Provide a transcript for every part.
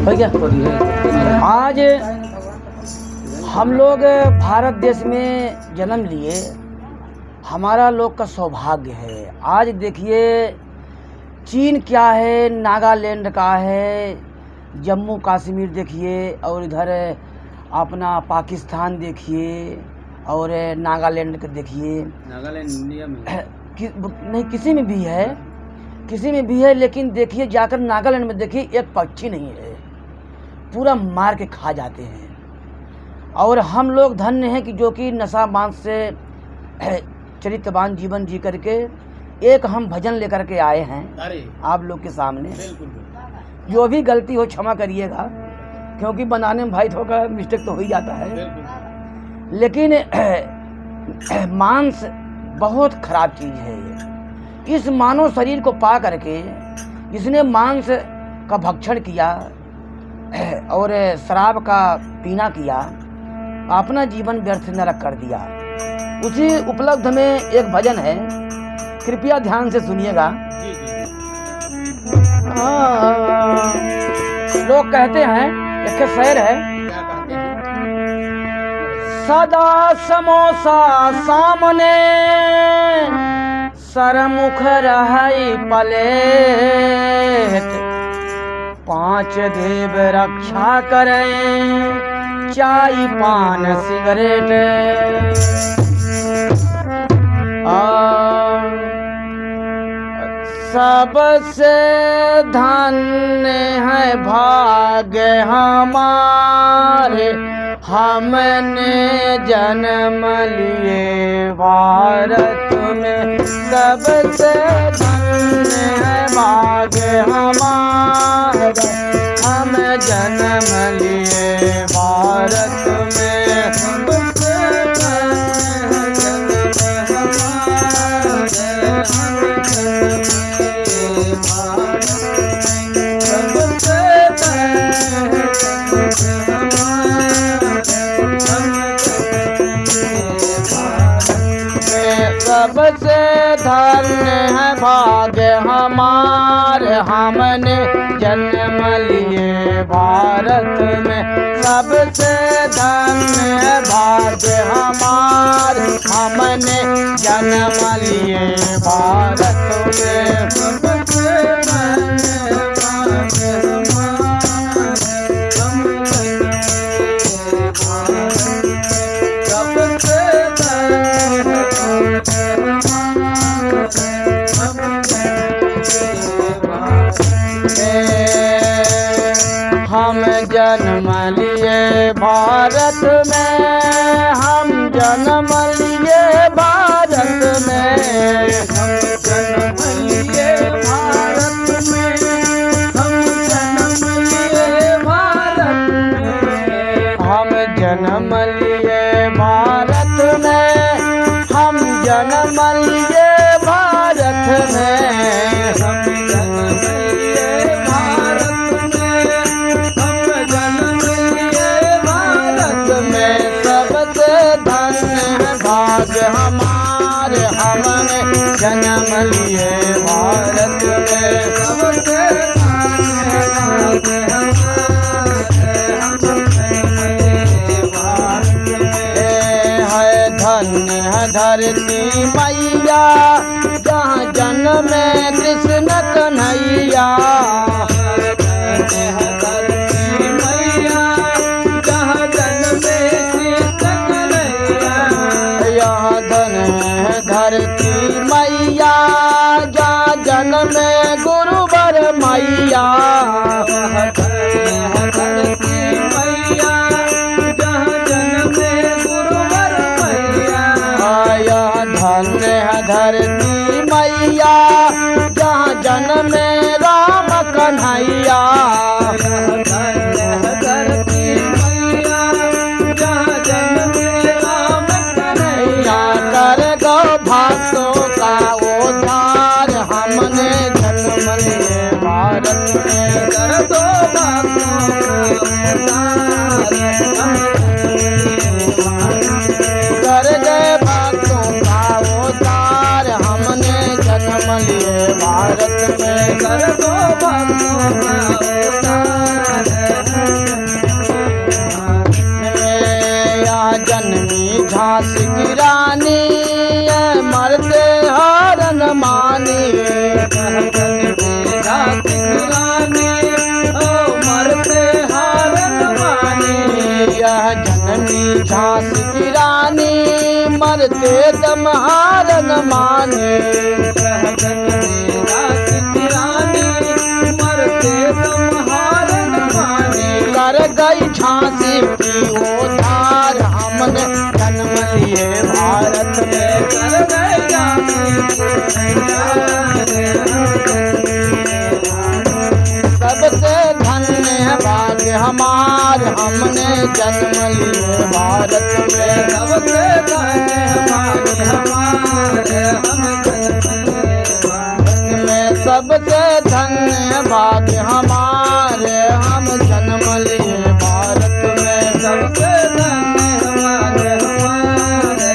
आज हम लोग भारत देश में जन्म लिए, हमारा लोग का सौभाग्य है। आज देखिए चीन क्या है, नागालैंड का है, जम्मू कश्मीर देखिए, और इधर अपना पाकिस्तान देखिए, और नागालैंड का देखिए। नागालैंड इंडिया में नहीं, किसी में भी है, किसी में भी है, लेकिन देखिए जाकर नागालैंड में देखिए एक पक्षी नहीं है, पूरा मार के खा जाते हैं। और हम लोग धन्य हैं कि जो कि नशा मांस से चरित्रवान जीवन जी करके एक हम भजन लेकर के आए हैं आप लोग के सामने। जो भी गलती हो क्षमा करिएगा, क्योंकि बनाने में भाई थोड़ा मिस्टेक तो हो ही जाता है। लेकिन मांस बहुत खराब चीज़ है ये। इस मानव शरीर को पा करके जिसने मांस का भक्षण किया और शराब का पीना किया, अपना जीवन व्यर्थ नरक कर दिया। उसी उपलब्ध में एक भजन है, कृपया ध्यान से सुनिएगा। लोग कहते हैं, एक शेर है, सदा समोसा सामने सरमुख रहाई पलेट, पांच देव रक्षा करें चाय पान सिगरेट। सबसे धन्य है भाग्य हमारे, हमने जन्म लिए भारत में। सबसे धन्य है भाग्य हमारे, हम जन्म लिए भारत में। सबसे धन्य है भाग्य हमारे, हमने जन्म लिए भारत में। सबसे धन्य है भाग्य हमारे, हमने जन्म लिए भारत में। सबसे धन्य है भाग्य हम जन्म लिए भारत में, हम जन्म लिए भारत में। हम जन्म लिए भारत में, हम जन्म लिए भारत में। हम जन्म लिए भारत में, हम जन्म लिए भारत में। हम जन्म लिए भारत में, हम जन्म लिए भारत में। सबसे धन्य है भाग्य हमारे, हमने जन्म लिए भारत में। सबसे धन्य है भाग्य हमारे, धन्य है धरती मैया, जहाँ जन्म में कृष्ण कन्हैया। धन्य है धरती मैया, जहाँ जन्म में कृष्ण कन्हैया। यहाँ धन्य है धरती मैया, जहाँ जन्म में गुरुवर मैया। धन्य है धरती मैया, जहाँ जन्म में गुरुवर मैया। धन्य झांसी की रानी ये मरते हार न मानी। झांसी की रानी ओ मरते हार न मानी। यह जननी झांसी की रानी मरते दम हार न मानी। झांसी की रानी मरते दम हार न मानी। कर गई झांसी की वो धार हमने जन्म लिए भारत में। कर गए झांसी सबसे धन्य भाग्य हमार हमने जन्म लिए भारत में। सबसे धन्य भाग्य हमारे हम में सबसे धन्य भाग्य हमारे हम जन्म लिए भारत में। सबसे धन्य भाग्य हमारे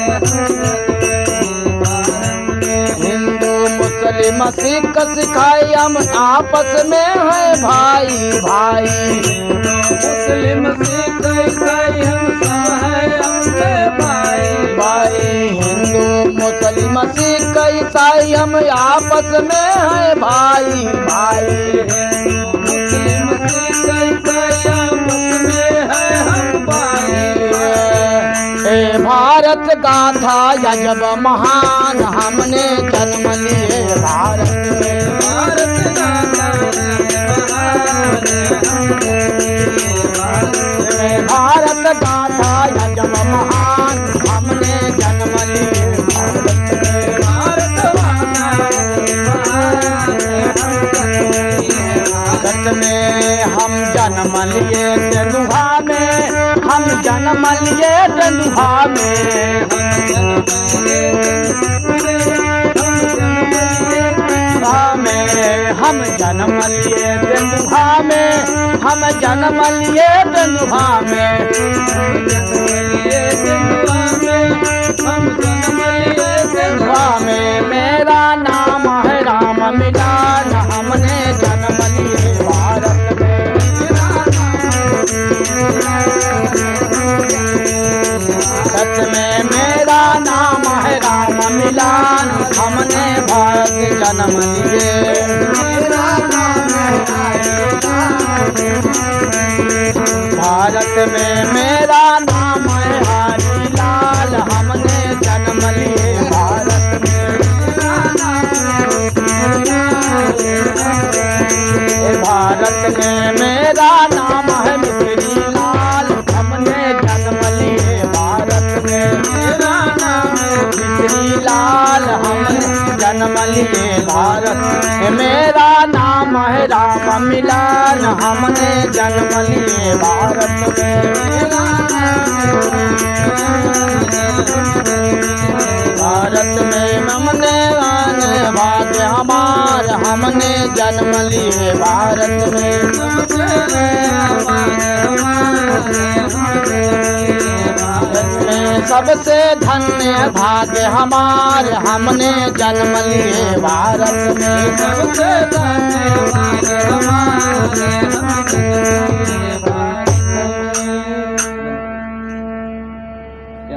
हिंदू मुस्लिम सिख सिखाई हम आपस में है भाई भाई। मुस्लिम सिख ईसाई हम सब है अपने भाई भाई हिंदू मुस्लिम सिख ईसाई हम आपस में है भाई भाई। मुस्लिम सिख ईसाई आपस में है हम भाई। ए भारत गाथा यजब महान हमने जन्म लिए भारत में। भारत गाथा भारत गाथा यजब महान हमने जन्म लिए भारत में। भारत भारत में हम जन्म लिए तेंदुआ में। हम जन्म लिए तेंदुआ में। हम जन्म लिए तेंदुआ में। हम जन्म लिए तेंदुआ में। तेंदुआ में मेरा नाम है राम मिलान हमने जन्म लिए भारत में। सच में मेरा नाम है राम मिलान हमने भारत जन्म लिए। भारत में मेरा नाम है हरी लाल हमने जन्म लिए भारत में। भारत में मेरा नाम है मिश्री लाल हमने जन्म लिए भारत में। मेरा नाम मिश्री लाल हमने जन्म लिए भारत में। मेरा नाम है राम मिलान हमने जन्म लिए भारत में। भारत में हमने भाग्य हमार हमने जन्म लिए भारत में। भारत में सबसे धन्य भाग्य हमार हमने जन्म लिए भारत में। सबसे धन्य भाग्य हमारे हम